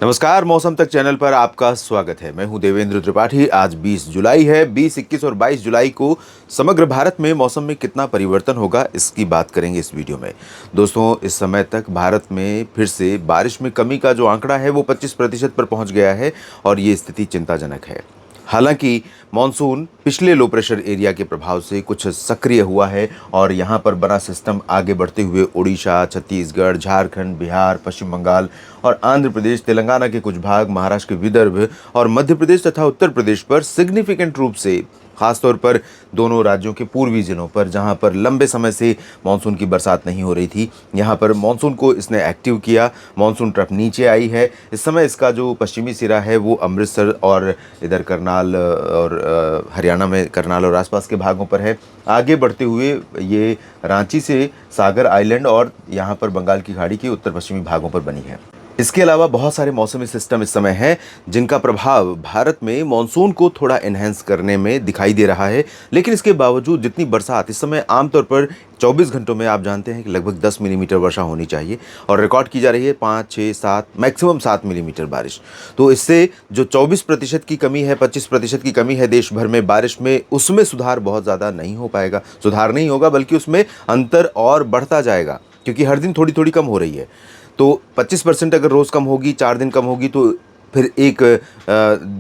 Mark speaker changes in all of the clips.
Speaker 1: नमस्कार, मौसम तक चैनल पर आपका स्वागत है। मैं हूं देवेंद्र त्रिपाठी। आज 20 जुलाई है। 20, 21 और 22 जुलाई को समग्र भारत में मौसम में कितना परिवर्तन होगा, इसकी बात करेंगे इस वीडियो में। दोस्तों, इस समय तक भारत में फिर से बारिश में कमी का जो आंकड़ा है वो 25% पर पहुंच गया है और ये स्थिति चिंताजनक है। हालांकि मॉनसून पिछले लो प्रेशर एरिया के प्रभाव से कुछ सक्रिय हुआ है और यहाँ पर बना सिस्टम आगे बढ़ते हुए उड़ीसा, छत्तीसगढ़, झारखंड, बिहार, पश्चिम बंगाल और आंध्र प्रदेश, तेलंगाना के कुछ भाग, महाराष्ट्र के विदर्भ और मध्य प्रदेश तथा उत्तर प्रदेश पर सिग्निफिकेंट रूप से, खासतौर पर दोनों राज्यों के पूर्वी जिलों पर जहां पर लंबे समय से मानसून की बरसात नहीं हो रही थी, यहां पर मानसून को इसने एक्टिव किया। मानसून ट्रफ नीचे आई है। इस समय इसका जो पश्चिमी सिरा है वो अमृतसर और इधर करनाल और हरियाणा में करनाल और आसपास के भागों पर है। आगे बढ़ते हुए ये रांची से सागर आइलैंड और यहाँ पर बंगाल की खाड़ी के उत्तर पश्चिमी भागों पर बनी है। इसके अलावा बहुत सारे मौसमी सिस्टम इस समय हैं जिनका प्रभाव भारत में मॉनसून को थोड़ा एनहेंस करने में दिखाई दे रहा है। लेकिन इसके बावजूद जितनी बरसात इस समय आमतौर पर 24 घंटों में आप जानते हैं कि लगभग 10 मिलीमीटर वर्षा होनी चाहिए और रिकॉर्ड की जा रही है 5, 6, 7 मैक्सिमम 7 मिलीमीटर बारिश। तो इससे जो 24% की कमी है, 25% की कमी है देश भर में बारिश में, उसमें सुधार बहुत ज़्यादा नहीं हो पाएगा। सुधार नहीं होगा बल्कि उसमें अंतर और बढ़ता जाएगा, क्योंकि हर दिन थोड़ी थोड़ी कम हो रही है। तो 25% अगर रोज़ कम होगी, 4 दिन कम होगी, तो फिर एक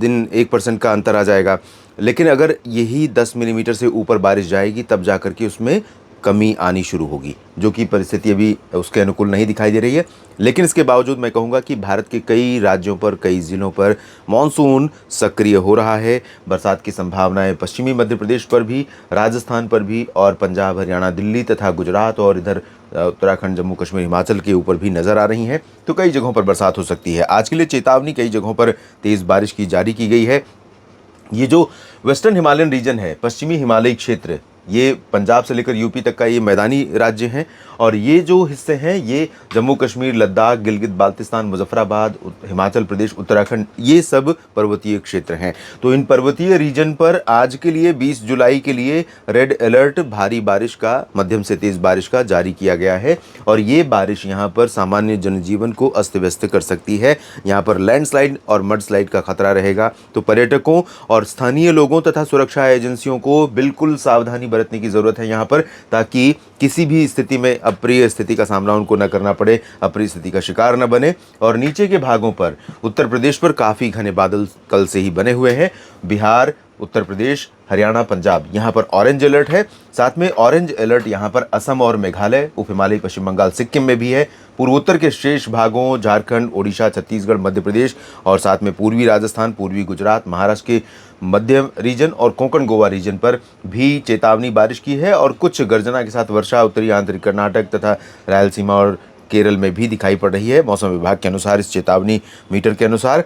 Speaker 1: दिन 1% का अंतर आ जाएगा। लेकिन अगर यही 10 मिलीमीटर से ऊपर बारिश जाएगी तब जा कर के उसमें कमी आनी शुरू होगी, जो कि परिस्थिति अभी उसके अनुकूल नहीं दिखाई दे रही है। लेकिन इसके बावजूद मैं कहूँगा कि भारत के कई राज्यों पर, कई ज़िलों पर मानसून सक्रिय हो रहा है। बरसात की संभावनाएं पश्चिमी मध्य प्रदेश पर भी, राजस्थान पर भी और पंजाब, हरियाणा, दिल्ली तथा गुजरात और इधर उत्तराखंड, जम्मू कश्मीर, हिमाचल के ऊपर भी नज़र आ रही हैं। तो कई जगहों पर बरसात हो सकती है। आज के लिए चेतावनी कई जगहों पर तेज़ बारिश की जारी की गई है। ये जो वेस्टर्न हिमालयन रीजन है, पश्चिमी हिमालयी क्षेत्र, ये पंजाब से लेकर यूपी तक का ये मैदानी राज्य हैं और ये जो हिस्से हैं ये जम्मू कश्मीर, लद्दाख, गिलगित बाल्तिस्तान, मुजफ्फराबाद, हिमाचल प्रदेश, उत्तराखंड, ये सब पर्वतीय क्षेत्र हैं। तो इन पर्वतीय रीजन पर आज के लिए 20 जुलाई के लिए रेड अलर्ट, भारी बारिश का, मध्यम से तेज़ बारिश का जारी किया गया है और ये बारिश यहाँ पर सामान्य जनजीवन को अस्त व्यस्त कर सकती है। यहाँ पर लैंडस्लाइड और मडस्लाइड का खतरा रहेगा। तो पर्यटकों और स्थानीय लोगों तथा सुरक्षा एजेंसियों को बिल्कुल सावधानी बरतने की ज़रूरत है यहाँ पर, ताकि किसी भी स्थिति में अप्रिय स्थिति का सामना उनको न करना पड़े, अप्रिय स्थिति का शिकार न बने। और नीचे के भागों पर, उत्तर प्रदेश पर काफ़ी घने बादल कल से ही बने हुए हैं। बिहार, उत्तर प्रदेश, हरियाणा, पंजाब, यहाँ पर ऑरेंज अलर्ट है। साथ में ऑरेंज अलर्ट यहाँ पर असम और मेघालय, उप हिमालय, पश्चिम बंगाल, सिक्किम में भी है। पूर्वोत्तर के शेष भागों, झारखंड, ओडिशा, छत्तीसगढ़, मध्य प्रदेश और साथ में पूर्वी राजस्थान, पूर्वी गुजरात, महाराष्ट्र के मध्य रीजन और कोंकण गोवा रीजन पर भी चेतावनी बारिश की है और कुछ गर्जना के साथ वर्षा उत्तरी आंतरिक कर्नाटक तथा रायलसीमा और केरल में भी दिखाई पड़ रही है, मौसम विभाग के अनुसार, इस चेतावनी मीटर के अनुसार।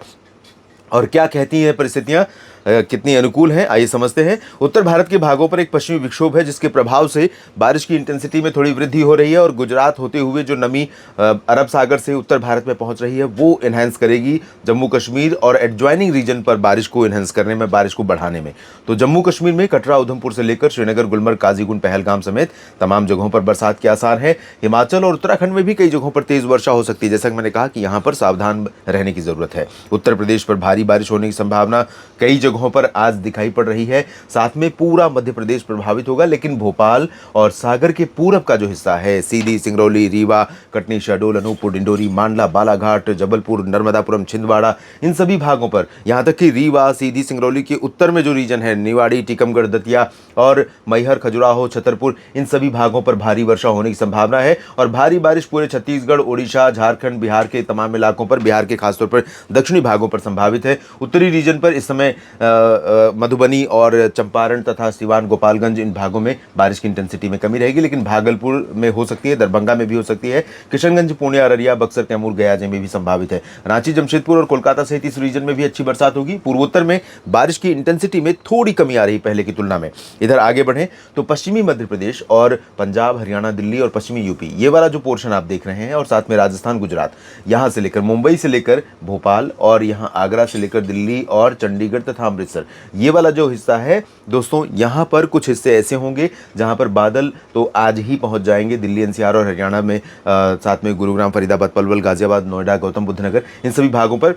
Speaker 1: और क्या कहती हैं परिस्थितियाँ, कितनी अनुकूल हैं, आइए समझते हैं। उत्तर भारत के भागों पर एक पश्चिमी विक्षोभ है जिसके प्रभाव से बारिश की इंटेंसिटी में थोड़ी वृद्धि हो रही है और गुजरात होते हुए जो नमी अरब सागर से उत्तर भारत में पहुंच रही है वो इन्हेंस करेगी जम्मू कश्मीर और एडजॉइनिंग रीजन पर बारिश को इन्हेंस करने में, बारिश को बढ़ाने में। तो जम्मू कश्मीर में कटरा, उधमपुर से लेकर श्रीनगर, गुलमर्ग, काजीगुंड, पहलगाम समेत तमाम जगहों पर बरसात के आसार हैं। हिमाचल और उत्तराखंड में भी कई जगहों पर तेज वर्षा हो सकती है। जैसा कि मैंने कहा कि यहाँ पर सावधान रहने की जरूरत है। उत्तर प्रदेश पर भारी बारिश होने की संभावना कई जगहों पर आज दिखाई पड़ रही है। साथ में पूरा मध्य प्रदेश प्रभावित होगा, लेकिन भोपाल और सागर के पूरब का जो हिस्सा है, सीधी, सिंगरौली, रीवा, कटनी, शहडोल, अनूपपुर, डिंडोरी, मांडला, बालाघाट, जबलपुर, नर्मदापुरम, छिंदवाड़ा, इन सभी भागों पर, यहाँ तक कि रीवा, सीधी, सिंगरौली के उत्तर में जो रीजन है, निवाड़ी, टीकमगढ़, दतिया और मैहर, खजुराहो, छतरपुर, इन सभी भागों पर भारी वर्षा होने की संभावना है। और भारी बारिश पूरे छत्तीसगढ़, ओडिशा, झारखंड, बिहार के तमाम इलाकों पर, बिहार के खासतौर पर दक्षिणी भागों पर संभावित है। उत्तरी रीजन पर इस समय मधुबनी और चंपारण तथा सिवान, गोपालगंज, इन भागों में बारिश की इंटेंसिटी में कमी रहेगी, लेकिन भागलपुर में हो सकती है, दरभंगा में भी हो सकती है, किशनगंज, पूर्णिया, अररिया, बक्सर, कैमूर, गया में भी संभावित है। रांची, जमशेदपुर और कोलकाता सहित इस रीजन में भी अच्छी बरसात होगी। पूर्वोत्तर में बारिश की इंटेंसिटी में थोड़ी कमी आ रही पहले की तुलना में। इधर आगे बढ़ें तो पश्चिमी मध्य प्रदेश और पंजाब, हरियाणा, दिल्ली और पश्चिमी यूपी, ये वाला जो पोर्शन आप देख रहे हैं, और साथ में राजस्थान, गुजरात, यहाँ से लेकर मुंबई से लेकर भोपाल और यहाँ आगरा से लेकर दिल्ली और चंडीगढ़ तथा अमृतसर, ये वाला जो हिस्सा है दोस्तों, यहाँ पर कुछ हिस्से ऐसे होंगे जहाँ पर बादल तो आज ही पहुँच जाएंगे। दिल्ली, एनसीआर और हरियाणा में, साथ में गुरुग्राम, फरीदाबाद, पलवल, गाजियाबाद, नोएडा, गौतम बुद्ध नगर, इन सभी भागों पर,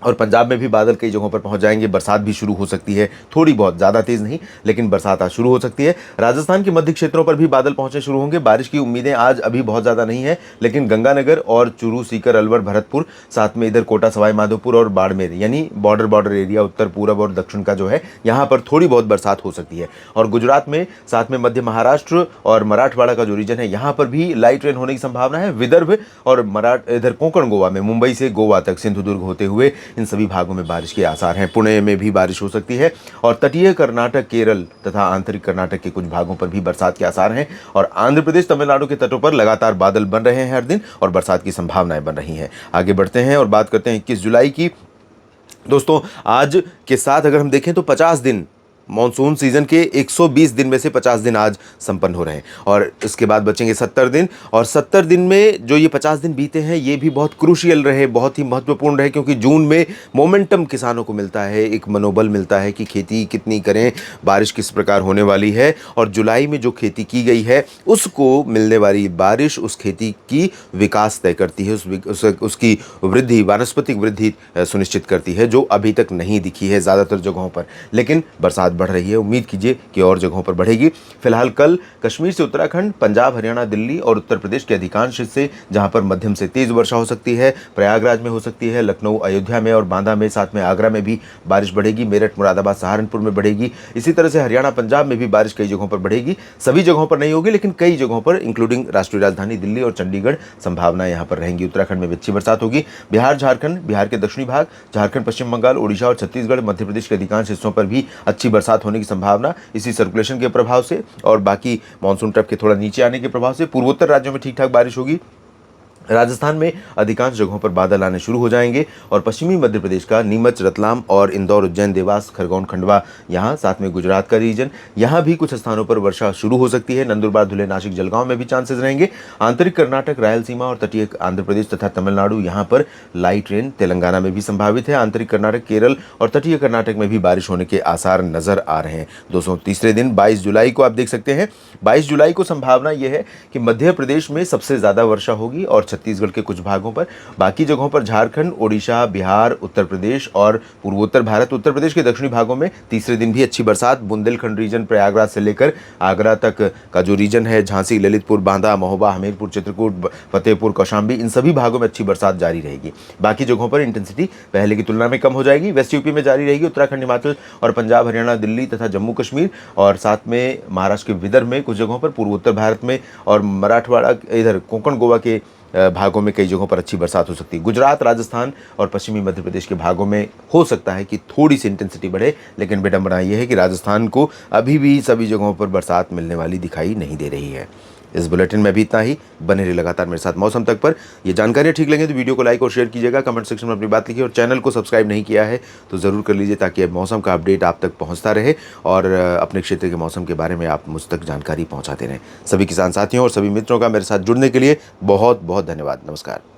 Speaker 1: और पंजाब में भी बादल कई जगहों पर पहुंच जाएंगे। बरसात भी शुरू हो सकती है, थोड़ी बहुत, ज़्यादा तेज़ नहीं, लेकिन बरसात आज शुरू हो सकती है। राजस्थान के मध्य क्षेत्रों पर भी बादल पहुंचने शुरू होंगे। बारिश की उम्मीदें आज अभी बहुत ज़्यादा नहीं है, लेकिन गंगानगर और चूरू, सीकर, अलवर, भरतपुर, साथ में इधर कोटा, सवाई माधोपुर और बाड़मेर, यानी बॉर्डर एरिया, उत्तर, पूरब और दक्षिण का जो है, यहाँ पर थोड़ी बहुत बरसात हो सकती है। और गुजरात में, साथ में मध्य महाराष्ट्र और मराठवाड़ा का जो रीजन है, यहाँ पर भी लाइट रेन होने की संभावना है। विदर्भ और इधर कोंकण गोवा में, मुंबई से गोवा तक, सिंधुदुर्ग होते हुए, इन सभी भागों में बारिश के आसार हैं। पुणे में भी बारिश हो सकती है और तटीय कर्नाटक, केरल तथा आंतरिक कर्नाटक के कुछ भागों पर भी बरसात के आसार हैं। और आंध्र प्रदेश, तमिलनाडु के तटों पर लगातार बादल बन रहे हैं हर दिन और बरसात की संभावनाएं बन रही हैं। आगे बढ़ते हैं और बात करते हैं 21 जुलाई की। दोस्तों, आज के साथ अगर हम देखें तो 50 दिन, मॉनसून सीजन के 120 दिन में से 50 दिन आज संपन्न हो रहे हैं और इसके बाद बचेंगे 70 दिन। और 70 दिन में जो ये 50 दिन बीते हैं, ये भी बहुत क्रूशियल रहे, बहुत ही महत्वपूर्ण रहे, क्योंकि जून में मोमेंटम किसानों को मिलता है, एक मनोबल मिलता है कि खेती कितनी करें, बारिश किस प्रकार होने वाली है। और जुलाई में जो खेती की गई है, उसको मिलने वाली बारिश उस खेती की विकास तय करती है, उसकी वृद्धि, वानस्पतिक वृद्धि सुनिश्चित करती है, जो अभी तक नहीं दिखी है ज़्यादातर जगहों पर, लेकिन बरसात बढ़ रही है। उम्मीद कीजिए कि और जगहों पर बढ़ेगी। फिलहाल कल कश्मीर से उत्तराखंड, पंजाब, हरियाणा, दिल्ली और उत्तर प्रदेश के अधिकांश हिस्से, जहां पर मध्यम से तेज वर्षा हो सकती है, प्रयागराज में हो सकती है, लखनऊ, अयोध्या में और बांदा में, साथ में आगरा में भी बारिश बढ़ेगी, मेरठ, मुरादाबाद, सहारनपुर में बढ़ेगी। इसी तरह से हरियाणा, पंजाब में भी बारिश कई जगहों पर बढ़ेगी। सभी जगहों पर नहीं होगी, लेकिन कई जगहों पर, इंक्लूडिंग राष्ट्रीय राजधानी दिल्ली और चंडीगढ़, संभावना यहां पर रहेंगी। उत्तराखंड में अच्छी बरसात होगी। बिहार, झारखंड, बिहार के दक्षिणी भाग, झारखंड, पश्चिम बंगाल, ओडिशा और छत्तीसगढ़, मध्य प्रदेश के अधिकांश हिस्सों पर भी अच्छी बरसात होने की संभावना, इसी सर्कुलेशन के प्रभाव से और बाकी मॉनसून ट्रफ के थोड़ा नीचे आने के प्रभाव से। पूर्वोत्तर राज्यों में ठीक ठाक बारिश होगी। राजस्थान में अधिकांश जगहों पर बादल आने शुरू हो जाएंगे और पश्चिमी मध्य प्रदेश का नीमच, रतलाम और इंदौर, उज्जैन, देवास, खरगोन, खंडवा, यहाँ, साथ में गुजरात का रीजन, यहाँ भी कुछ स्थानों पर वर्षा शुरू हो सकती है। नंदुरबार, धुले, नासिक, जलगांव में भी चांसेस रहेंगे। आंतरिक कर्नाटक, रायलसीमा और तटीय आंध्र प्रदेश तथा तमिलनाडु, यहाँ पर लाइट रेन, तेलंगाना में भी संभावित है। आंतरिक कर्नाटक, केरल और तटीय कर्नाटक में भी बारिश होने के आसार नजर आ रहे हैं। दोस्तों, तीसरे दिन 22 जुलाई को आप देख सकते हैं, 22 जुलाई को संभावना यह है कि मध्य प्रदेश में सबसे ज़्यादा वर्षा होगी और छत्तीसगढ़ के कुछ भागों पर। बाकी जगहों पर झारखंड, ओडिशा, बिहार, उत्तर प्रदेश और पूर्वोत्तर भारत, उत्तर प्रदेश के दक्षिणी भागों में तीसरे दिन भी अच्छी बरसात। बुंदेलखंड रीजन, प्रयागराज से लेकर आगरा तक का जो रीजन है, झांसी, ललितपुर, बांदा, महोबा, हमीरपुर, चित्रकूट, फतेहपुर, कौशाम्बी, इन सभी भागों में अच्छी बरसात जारी रहेगी। बाकी जगहों पर इंटेंसिटी पहले की तुलना में कम हो जाएगी। वेस्ट यूपी में जारी रहेगी। उत्तराखंड, हिमाचल और पंजाब, हरियाणा, दिल्ली तथा जम्मू कश्मीर और साथ में महाराष्ट्र के विदर्भ में कुछ जगहों पर, पूर्वोत्तर भारत में और मराठवाड़ा, इधर कोंकण गोवा के भागों में कई जगहों पर अच्छी बरसात हो सकती है। गुजरात, राजस्थान और पश्चिमी मध्य प्रदेश के भागों में हो सकता है कि थोड़ी सी इंटेंसिटी बढ़े, लेकिन विडंबना यह है कि राजस्थान को अभी भी सभी जगहों पर बरसात मिलने वाली दिखाई नहीं दे रही है। इस बुलेटिन में भी इतना ही। बने रहिए लगातार मेरे साथ मौसम तक पर। ये जानकारियाँ ठीक लगे तो वीडियो को लाइक और शेयर कीजिएगा, कमेंट सेक्शन में अपनी बात लिखिए और चैनल को सब्सक्राइब नहीं किया है तो ज़रूर कर लीजिए, ताकि मौसम का अपडेट आप तक पहुंचता रहे और अपने क्षेत्र के मौसम के बारे में आप मुझ तक जानकारी पहुंचाते रहें। सभी किसान साथियों और सभी मित्रों का मेरे साथ जुड़ने के लिए बहुत बहुत धन्यवाद। नमस्कार।